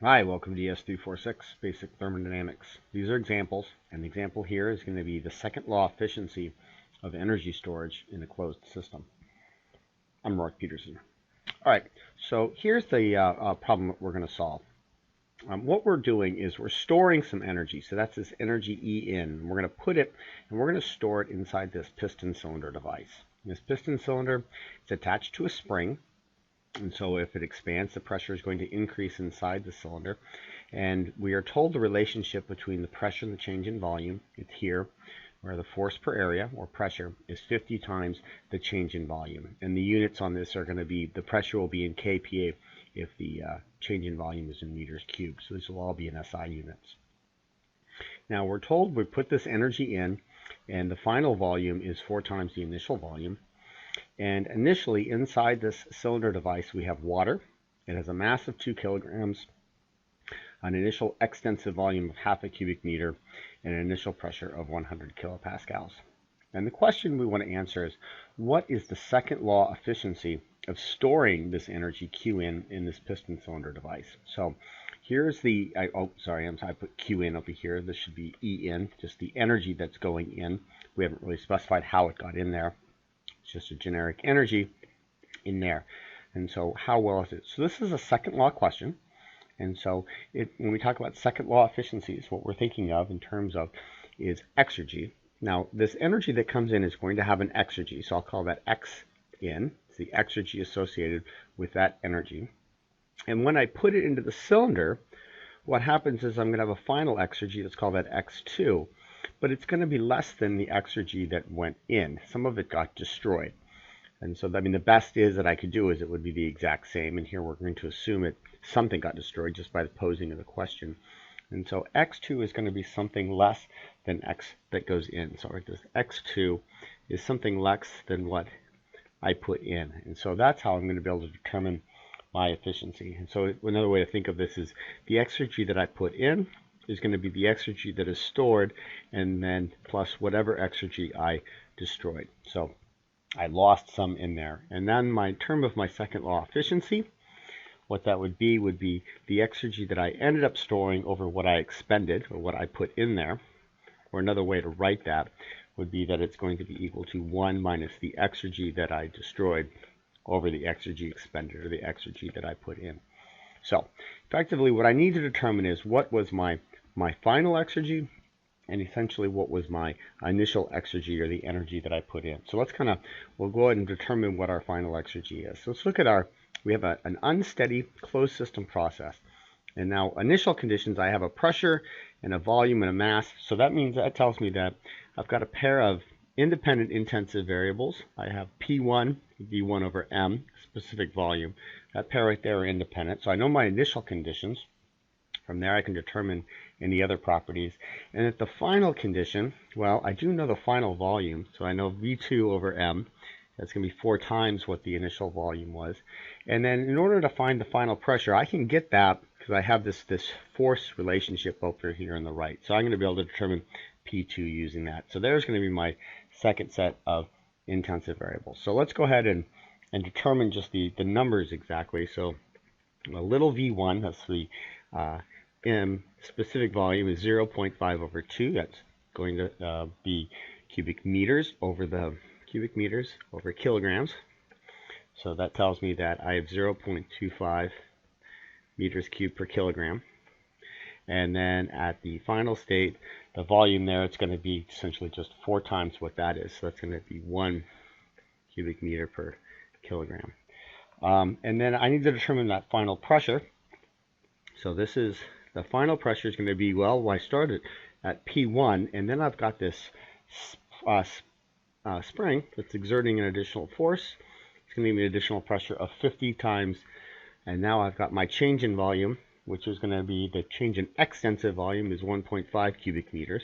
Hi, welcome to es346 Basic Thermodynamics. These are examples, and the example here is going to be the second law efficiency of energy storage in a closed system. I'm Roy Peterson. All right, so here's the problem that we're going to solve. What we're doing is we're storing some energy, so that's this energy E in. We're going to put it, and we're going to store it inside this piston cylinder device. This piston cylinder is attached to a spring, and so if it expands, the pressure is going to increase inside the cylinder. And we are told the relationship between the pressure and the change in volume is here, where the force per area, or pressure, is 50 times the change in volume. And the units on this are going to be, the pressure will be in kPa if the change in volume is in meters cubed. So this will all be in SI units. Now we're told we put this energy in, and the final volume is 4 times the initial volume. And initially, inside this cylinder device, we have water. It has a mass of 2 kilograms, an initial extensive volume of half a cubic meter, and an initial pressure of 100 kilopascals. And the question we want to answer is, what is the second law efficiency of storing this energy Q in this piston cylinder device? So here's the, I put Q in over here. This should be E in, just the energy that's going in. We haven't really specified how it got in there. It's just a generic energy in there. And so how well is it? So this is a second law question. And so when we talk about second law efficiencies, what we're thinking of in terms of is exergy. Now, this energy that comes in is going to have an exergy. So I'll call that X in. It's the exergy associated with that energy. And when I put it into the cylinder, what happens is I'm going to have a final exergy. Let's call that X2. But it's going to be less than the exergy that went in. Some of it got destroyed. And so, I mean, the best is that I could do is it would be the exact same. And here we're going to assume it something got destroyed just by the posing of the question. And so X2 is going to be something less than X that goes in. So this X2 is something less than what I put in. And so that's how I'm going to be able to determine my efficiency. And so another way to think of this is the exergy that I put in is going to be the exergy that is stored, and then plus whatever exergy I destroyed. So I lost some in there. And then my term of my second law efficiency, what that would be the exergy that I ended up storing over what I expended, or what I put in there. Or another way to write that would be that it's going to be equal to 1 minus the exergy that I destroyed over the exergy expended, or the exergy that I put in. So effectively what I need to determine is what was my final exergy, and essentially what was my initial exergy, or the energy that I put in. So we'll go ahead and determine what our final exergy is. So let's look at we have an unsteady closed system process. And now initial conditions, I have a pressure and a volume and a mass. So that tells me that I've got a pair of independent intensive variables. I have P1, V1 over M, specific volume. That pair right there are independent. So I know my initial conditions. From there I can determine any other properties. And at the final condition, well, I do know the final volume. So I know V2 over M. That's going to be 4 times what the initial volume was. And then in order to find the final pressure, I can get that because I have this force relationship over here on the right. So I'm going to be able to determine P2 using that. So there's going to be my second set of intensive variables. So let's go ahead and determine just the numbers exactly. So a little V1, that's the M specific volume, is 0.5 over 2. That's going to be cubic meters over kilograms. So that tells me that I have 0.25 meters cubed per kilogram. And then at the final state, the volume there, it's going to be essentially just 4 times what that is. So that's going to be 1 cubic meter per kilogram. And then I need to determine that final pressure. So this is the final pressure is going to be, well, I started at P1, and then I've got this spring that's exerting an additional force. It's going to give me an additional pressure of 50 times, and now I've got my change in volume, which is going to be the change in extensive volume is 1.5 cubic meters,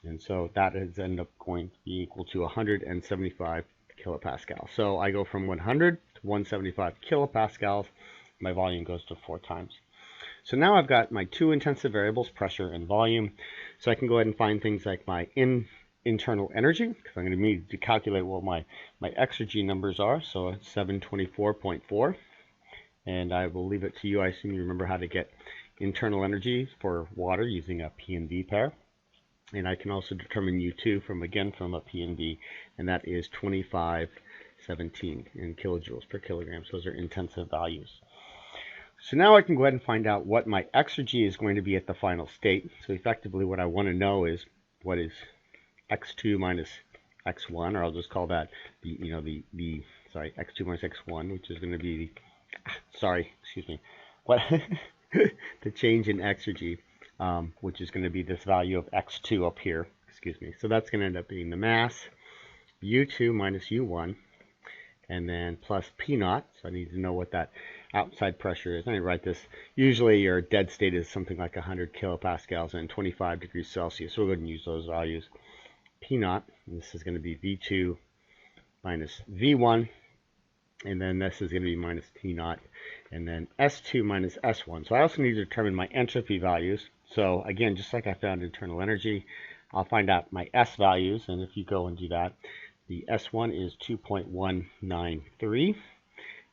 and so that is end up going to be equal to 175 kilopascals. So I go from 100 to 175 kilopascals. My volume goes to 4 times. So now I've got my 2 intensive variables, pressure and volume. So I can go ahead and find things like my internal energy, because I'm going to need to calculate what my exergy numbers are. So it's 724.4. And I will leave it to you. I assume you remember how to get internal energy for water using a P and V pair. And I can also determine U2 from a P and V, and that is 2517 in kilojoules per kilogram. So those are intensive values. So now I can go ahead and find out what my exergy is going to be at the final state. So effectively what I want to know is what is x2 minus x1, or I'll just call that x2 minus x1, which is going to be what the change in exergy, which is going to be this value of x2 up here, So that's going to end up being the mass, U2 minus U1, and then plus P naught. So I need to know what that outside pressure is. I need to write this. Usually your dead state is something like 100 kilopascals and 25 degrees Celsius. So we'll go ahead and use those values. P naught, and this is going to be V2 minus V1, and then this is going to be minus T naught, and then S2 minus S1. So I also need to determine my entropy values. So again, just like I found internal energy, I'll find out my S values, and if you go and do that, the S1 is 2.193,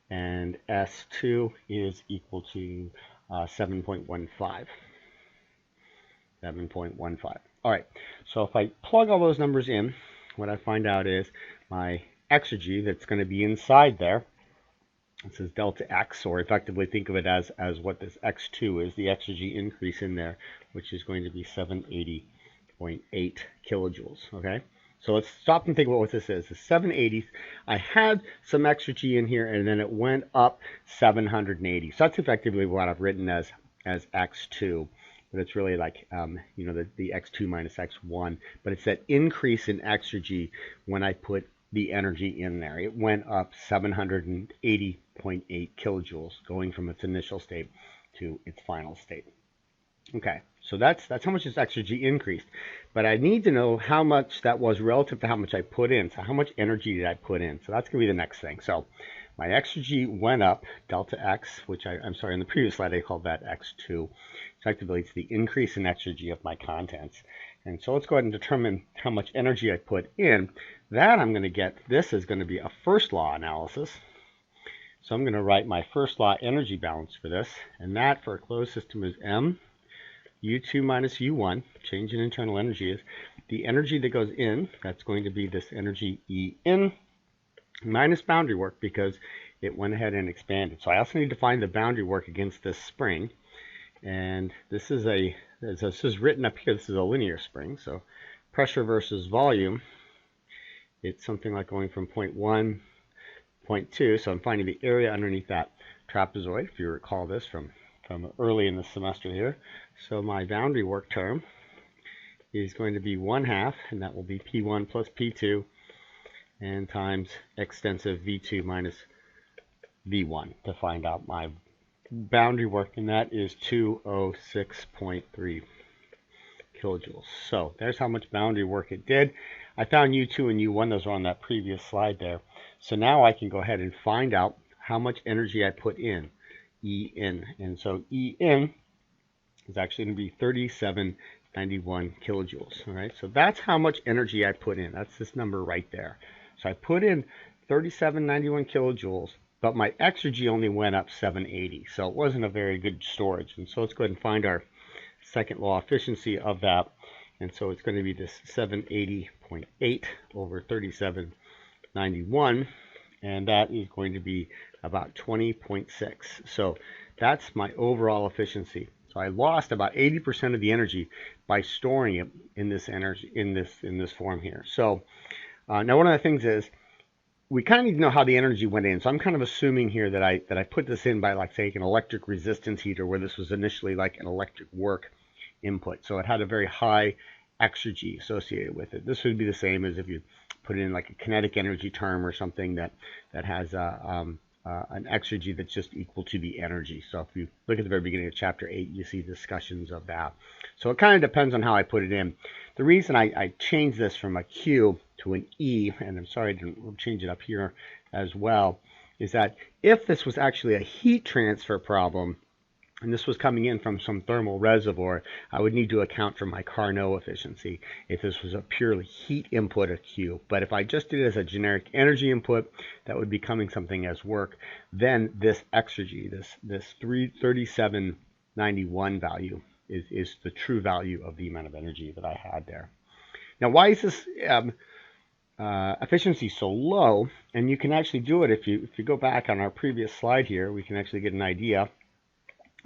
and S2 is equal to 7.15. 7.15. All right, so if I plug all those numbers in, what I find out is my exergy that's going to be inside there. It says delta X, or effectively think of it as what this X2 is, the exergy increase in there, which is going to be 780.8 kilojoules. Okay, so let's stop and think about what this is. The 780, I had some exergy in here, and then it went up 780. So that's effectively what I've written as X2. But it's really like, the X2 minus X1. But it's that increase in exergy when I put the energy in there. It went up 780.8 kilojoules, going from its initial state to its final state. Okay, so that's how much this exergy increased. But I need to know how much that was relative to how much I put in. So how much energy did I put in? So that's going to be the next thing. So my exergy went up, delta X, which I'm sorry, in the previous slide I called that X2. Effectively, it's the increase in exergy of my contents. And so let's go ahead and determine how much energy I put in. That I'm going to get, this is going to be a first law analysis. So I'm going to write my first law energy balance for this. And that for a closed system is M, U2 minus U1, change in internal energy is the energy that goes in, that's going to be this energy E in, minus boundary work because it went ahead and expanded. So I also need to find the boundary work against this spring. And this is as this is written up here, this is a linear spring. So pressure versus volume, it's something like going from 0.1, 0.2. So I'm finding the area underneath that trapezoid, if you recall this from early in the semester here. So my boundary work term is going to be 1/2, and that will be P1 plus P2, and times extensive V2 minus V1 to find out my boundary work, and that is 206.3 kilojoules. So there's how much boundary work it did. I found U2 and U1, those are on that previous slide there. So now I can go ahead and find out how much energy I put in, E in. And so E in is actually going to be 3791 kilojoules. All right, so that's how much energy I put in. That's this number right there. So I put in 3791 kilojoules, but my exergy only went up 780, so it wasn't a very good storage. And so let's go ahead and find our second law efficiency of that. And so it's going to be this 780.8 over 3791, and that is going to be about 20.6. So that's my overall efficiency. So I lost about 80% of the energy by storing it in this energy in this form here. So now one of the things is, we kind of need to know how the energy went in. So I'm kind of assuming here that I put this in by, like, say, an electric resistance heater, where this was initially like an electric work input. So it had a very high exergy associated with it. This would be the same as if you put in like a kinetic energy term or something that has an exergy that's just equal to the energy. So if you look at the very beginning of chapter 8, you see discussions of that. So it kind of depends on how I put it in. The reason I changed this from a Q to an E, and I'm sorry I didn't change it up here as well, is that if this was actually a heat transfer problem, and this was coming in from some thermal reservoir, I would need to account for my Carnot efficiency if this was a purely heat input, a Q. But if I just did it as a generic energy input, that would be coming something as work, then this exergy, this 3791 91 value is the true value of the amount of energy that I had there. Now, why is this efficiency so low? And you can actually do it if you go back on our previous slide here. We can actually get an idea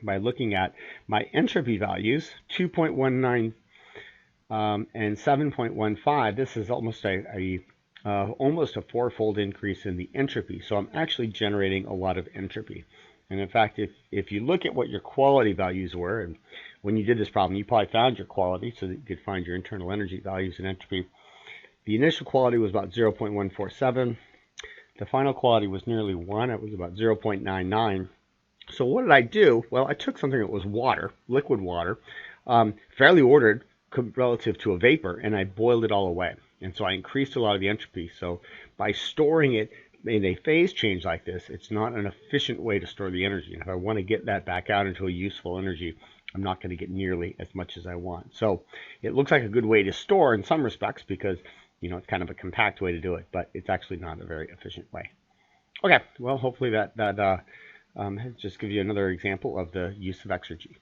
by looking at my entropy values, 2.19 and 7.15. This is almost a fourfold increase in the entropy. So I'm actually generating a lot of entropy. And in fact, if you look at what your quality values were, and when you did this problem, you probably found your quality so that you could find your internal energy values and entropy. The initial quality was about 0.147. The final quality was nearly 1. It was about 0.99. So what did I do? Well, I took something that was water, liquid water, fairly ordered relative to a vapor, and I boiled it all away. And so I increased a lot of the entropy. So by storing it in a phase change like this, it's not an efficient way to store the energy. And if I want to get that back out into a useful energy, I'm not going to get nearly as much as I want. So it looks like a good way to store in some respects because, it's kind of a compact way to do it, but it's actually not a very efficient way. Okay, well, hopefully that just gives you another example of the use of exergy.